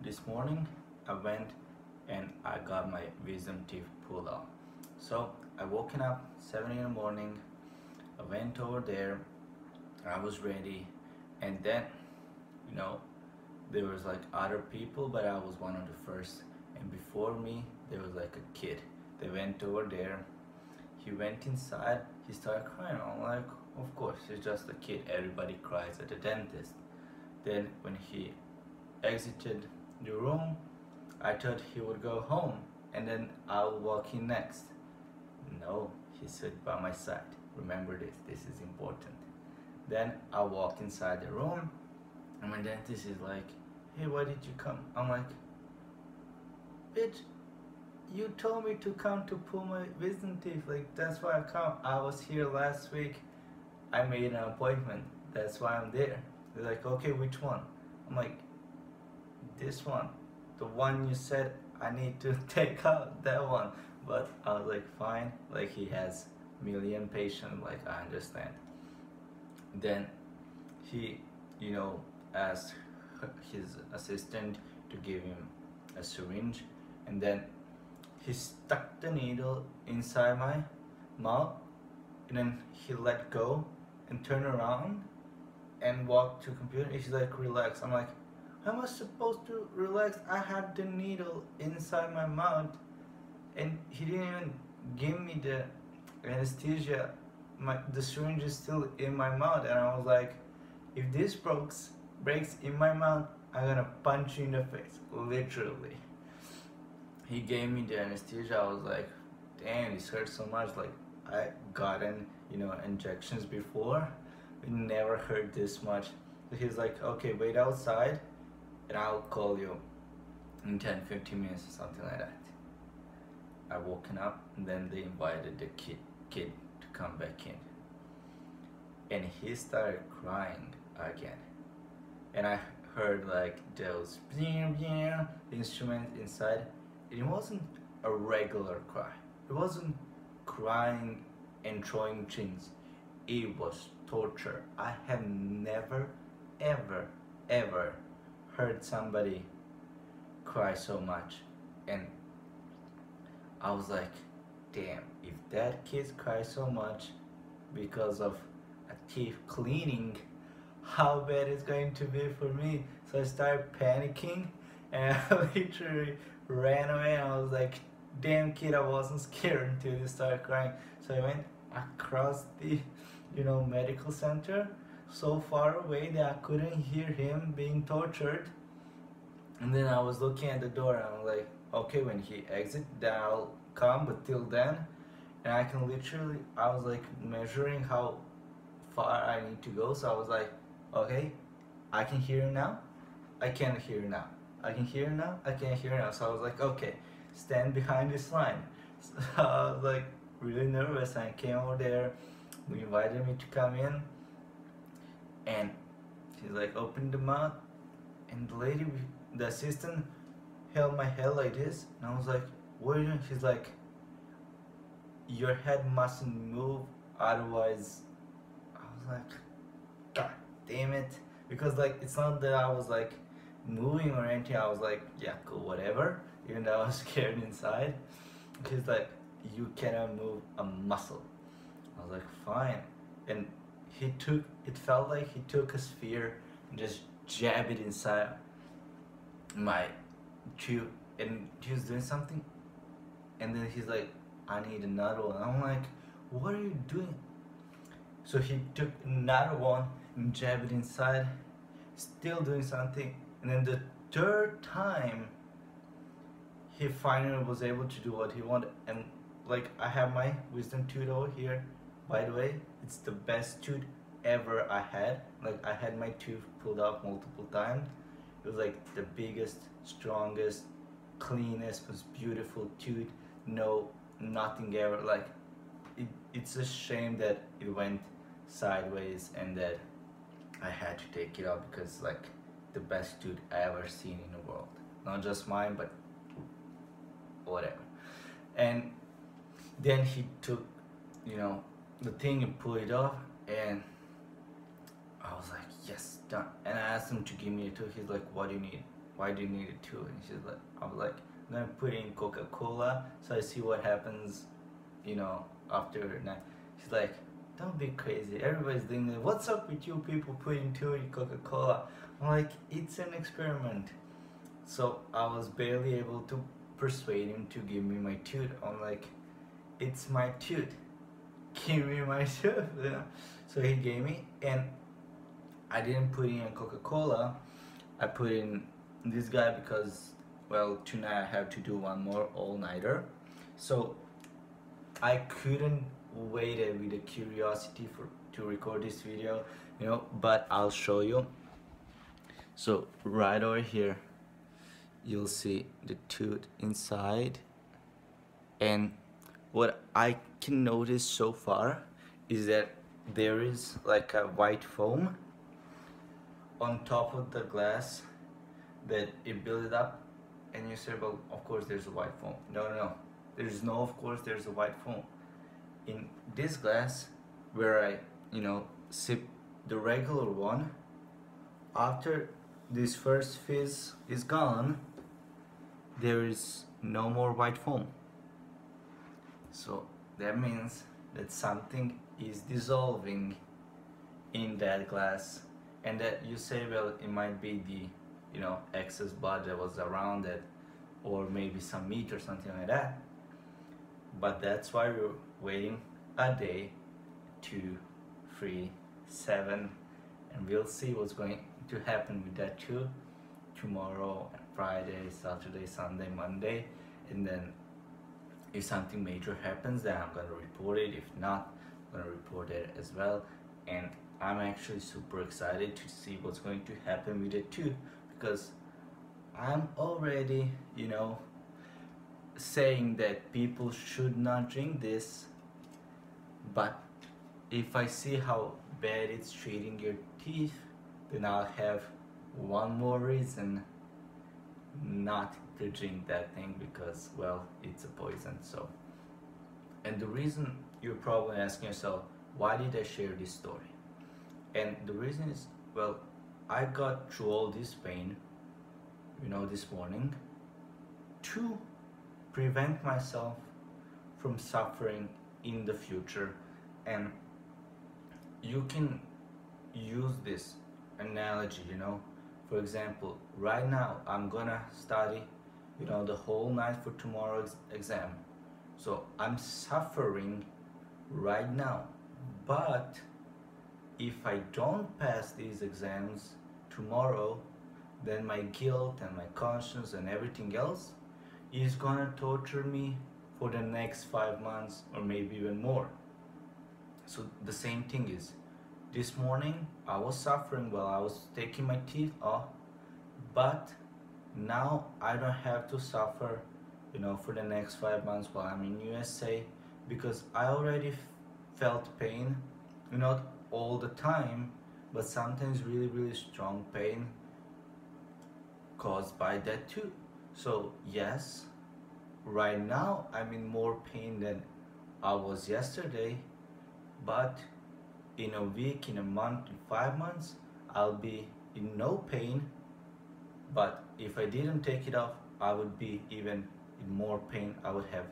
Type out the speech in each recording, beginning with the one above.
this morning I went and I got my wisdom teeth pulled out. So I woken up 7 in the morning, I went over there, I was ready, and then you know there was like other people, but I was one of the first, and before me there was like a kid. They went over there, he went inside, he started crying. I'm like, of course, he's just a kid, everybody cries at the dentist. Then when he exited the room, I thought he would go home and then I'll walk in next. No, he stood by my side. Remember this is important. Then I walked inside the room and my dentist is like, hey, why did you come? I'm like, bitch, you told me to come to pull my wisdom teeth. Like, that's why I come. I was here last week. I made an appointment. That's why I'm there. They're like, okay, which one? I'm like, this one. The one you said I need to take out, that one. But I was like, fine. Like, he has million patients, like, I understand. Then he, asked his assistant to give him a syringe, and then he stuck the needle inside my mouth, and then he let go and turned around and walked to computer. He's like, relax. I'm like, how am I supposed to relax? I had the needle inside my mouth and he didn't even give me the anesthesia. The syringe is still in my mouth, and I was like, if this breaks in my mouth, I'm gonna punch you in the face, literally. He gave me the anesthesia. I was like, damn, this hurts so much. Like, I gotten injections before, it never hurt this much. He's like, okay, wait outside and I'll call you in 10-15 minutes or something like that. I woken up and then they invited the kid to come back in, and he started crying again, and I heard like those instruments inside. It wasn't a regular cry. It wasn't crying and throwing things. It was torture. I have never ever heard somebody cry so much. And I was like, damn, if that kid cries so much because of a teeth cleaning, how bad it's going to be for me. So I started panicking and I literally ran away, and I was like, damn kid, I wasn't scared until you started crying. So I went across the medical center, so far away that I couldn't hear him being tortured. And then I was looking at the door and I was like, okay, when he exits then I'll come, but till then. And I was like measuring how far I need to go. So I was like, okay, I can hear you now, I can't hear you now, I can hear you now, I can't hear you now. So I was like, okay, stand behind this line. So I was like really nervous, and I came over there. We invited me to come in, and she's like, open the mouth, and the assistant held my head like this, and I was like, what are you doing? She's like, your head mustn't move, otherwise. I was like, god damn it, because like it's not that I was like moving or anything. I was like, yeah, cool, whatever, even though I was scared inside. She's like, you cannot move a muscle. I was like, fine. And it felt like he took a sphere and just jabbed it inside my tube, and he was doing something, and then he's like, I need another one. I'm like, what are you doing? So he took another one and jabbed it inside, still doing something, and then the third time he finally was able to do what he wanted. And like, I have my wisdom tooth over here, by the way. It's the best tooth ever I had. Like, I had my tooth pulled out multiple times. It was like the biggest, strongest, cleanest, most beautiful tooth. No, nothing ever. Like, it's a shame that it went sideways and that I had to take it out, because like the best tooth I ever seen in the world. Not just mine, but whatever. And then he took the thing and pulled it off, and I was like, yes, done. And I asked him to give me a tooth. He's like, what do you need? why do you need a tooth? And she's like, I was like, I'm gonna put in Coca-Cola so I see what happens, you know, after night. She's like, don't be crazy, everybody's doing it. What's up with you people putting tooth in Coca-Cola? I'm like, it's an experiment. So I was barely able to persuade him to give me my tooth. I'm like, it's my tooth, give me my tooth, you know. So he gave me, and I didn't put in a Coca-Cola. I put in this guy because, well, tonight I have to do one more all-nighter. So I couldn't wait with a curiosity to record this video, you know, but I'll show you. So right over here, you'll see the tooth inside, and what I can notice so far is that there is like a white foam on top of the glass that it built up, and you say, well, of course there's a white foam. No, there's no of course there's a white foam. In this glass where I, you know, sip the regular one, after this first fizz is gone, there is no more white foam. So that means that something is dissolving in that glass, and that you say, well, it might be the, you know, excess blood that was around it, or maybe some meat or something like that. But that's why we're waiting a day, 2, 3, 7, and we'll see what's going to happen with that too. Tomorrow, Friday, Saturday, Sunday, Monday, and then if something major happens, then I'm gonna report it. If not, I'm gonna report it as well. And I'm actually super excited to see what's going to happen with it too, because I'm already, you know, saying that people should not drink this, but if I see how bad it's treating your teeth, then I'll have one more reason not to drink that thing, because, well, it's a poison. So, and the reason you're probably asking yourself, why did I share this story? And the reason is, well, I got through all this pain, you know, this morning to prevent myself from suffering in the future. And you can use this analogy, you know. For example, right now I'm gonna study, you know, the whole night for tomorrow's exam. So I'm suffering right now, but if I don't pass these exams tomorrow, then my guilt and my conscience and everything else is gonna torture me for the next 5 months, or maybe even more. So the same thing is, this morning I was suffering while I was taking my teeth off, but now I don't have to suffer, you know, for the next 5 months while I'm in USA, because I already felt pain, not all the time, but sometimes really strong pain caused by that too. So yes, right now I'm in more pain than I was yesterday, but in a week, in a month, in 5 months, I'll be in no pain. But if I didn't take it off, I would be even in more pain. I would have,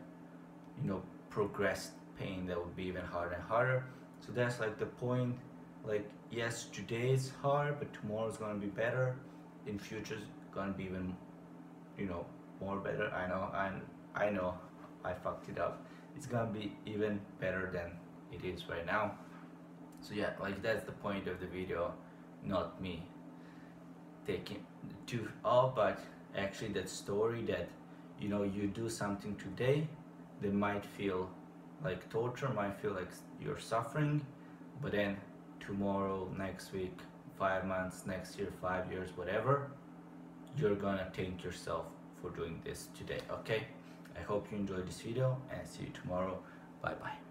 you know, progressed pain that would be even harder and harder. So that's like the point. Like, yes, today is hard, but tomorrow is gonna be better. In future is gonna be even, you know, more better. I know I fucked it up. It's gonna be even better than it is right now. So yeah, like, that's the point of the video, not me taking the tooth off, but actually that story that, you know, you do something today that might feel like torture, might feel like you're suffering, but then tomorrow, next week, 5 months, next year, 5 years, whatever, you're gonna thank yourself for doing this today. Okay, I hope you enjoyed this video, and see you tomorrow. Bye bye.